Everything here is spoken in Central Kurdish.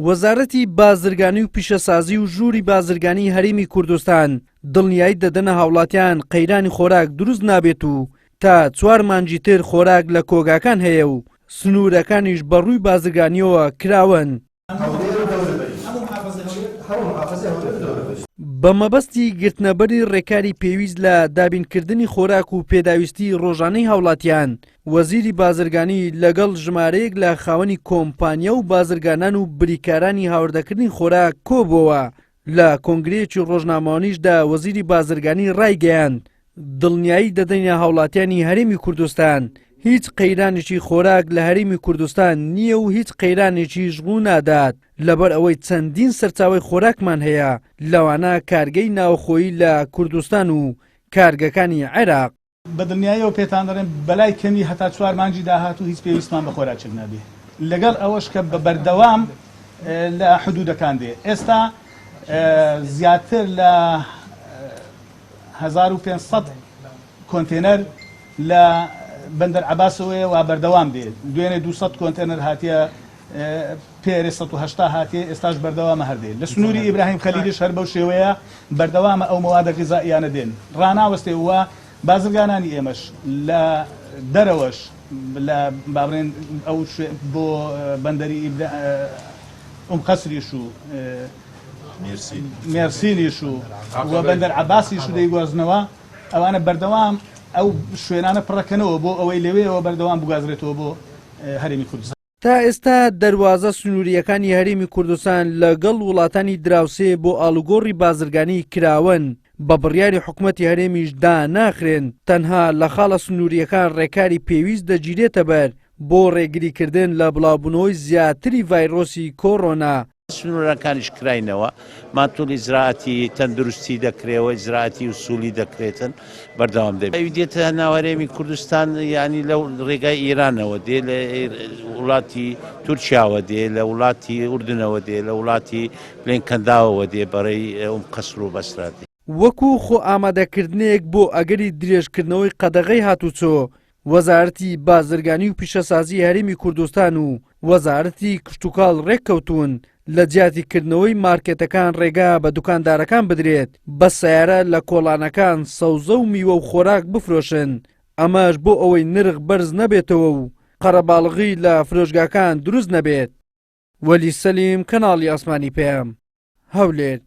وەزارەتی بازرگانی و پیشەسازی و ژووری بازرگانی هەرێمی کوردستان دڵنیایی دەدەنە هاوڵاتیان قەیرانی خۆراک دروست نابێت و تا 4 مانگی تر خۆراک لە کۆگاکان هەیە و سنوورەکانیش بەڕووی بازرگانیەوە کراون. بە مەبەستی گرتنەبەری ڕێکاری پێویست لە دابینکردنی خۆراک و پێداویستی ڕۆژانەی هاوڵاتیان، وەزیری بازرگانی لەگەڵ ژمارەیەک لە خاوەنی کۆمپانیا و بازرگانان و بریکارانی هاوردەکردنی خۆراک کۆبووە. لە کۆنگرەیەکی ڕۆژنامەوانیشدا وەزیری بازرگانی ڕایگەیاند دڵنیایی دەدەنە هاوڵاتیانی هەرێمی کوردستان هیچ قەیرانێکی خۆراک لە هەرێمی کوردستان نییە و هیچ قەیرانێکی ژغو نادات لەبەر ئەوەی چەندین سەرچاوی خۆراکمان هەیە، لەوانە کارگەی ناوخۆیی لە کوردستان و کارگەکانی عێراق. بەدڵنیاییەوە پێتان دەڵێم بەلای کەمی هەتا 4 مانگی داهاتوو هیچ پێویستمان بە خۆراکێک نەبێ، لەگەڵ ئەوەش کە بە بەردەوام لە حدودەکان دێ. ئێستا زیاتر لە 1500 کۆنتێنەر لە بەندەر عەباسەوەیە و بەردەوام دێت، دوێنێ 200 کۆنتێنەر هاتیە پێرێ 180 هاتیە، ئێستاش بەردەوامە هەردێت. لە سنووری ئیبراهیم خەلیلیش هەر بەو شێوەیە بەردەوامە ئەو مەوادە غیزائیانە دێن ڕاناوەستێ وە بازرگانانی ئێمەش لە دەرەوەش لە بابرێن ئەو بۆ بەندەری قەسریش و مێرسینیش و بەندەر عەباسیش و دەیگوازنەوە، ئەوانە بەردەوام ئەو شوێنانە پڕەکەنەوە بۆ ئەوەی لەوێەوە بەردەوام بگازرێتەوە بۆ هەرێمی کوردستان. تا ئێستا دەواازە سنووریەکانی هەرێمی کوردستان لەگەڵ وڵاتانی دراوسێ بۆ ئاڵوگۆڕی بازرگانی کراون، بە بڕیاری حکوومەتی هەرێمیشدا ناخرێن. تەنها لە خاڵە سنووریەکان ڕێکاری پێویست دەگیرێتە بەر بۆ ڕێگریکردن لە بڵاوبوونەوەی زیاتری ڤایرۆسی کۆڕۆنا. سنوورەکانیش کراینەوە، ماتوڵی زراعەتی تەندروستی دەکرێەوە، زراعەتی وسولی دەکرێتن بەردەوام دێت. دێتە ناوەرێمی کوردستان، ینی لەو ڕێگای ئێرانەوە دێ، لە وڵاتی تورکیاوە دێ، لە وڵاتی ئوردنەوە دێ، لە وڵاتی بڵێن کەنداوەوە دێ بەڕێی قەسر و بەسرات. وەکو خۆ ئامادەکردنێک بۆ ئەگەری درێژکردنەوەی قەدەغەی هاتوچۆ، وەزارەتی بازرگانی و پیشەسازی هەرێمی کوردستان و وەزارەتی کشتوکاڵ ڕێککەوتون لە جیاتیکردنەوەی مارکێتەکان ڕێگا بە دوکاندارەکان بدرێت بە سەیارە لە کۆڵانەکان سەوزە و میوە و خۆراک بفرۆشن، ئەمەش بۆ ئەوەی نرخ بەرز نەبێتەوە و قەرەباڵغی لە فرۆشگاکان دروست نەبێت. وەلی سەلیم، کەناڵی ئاسمانی پێم، هەولێر.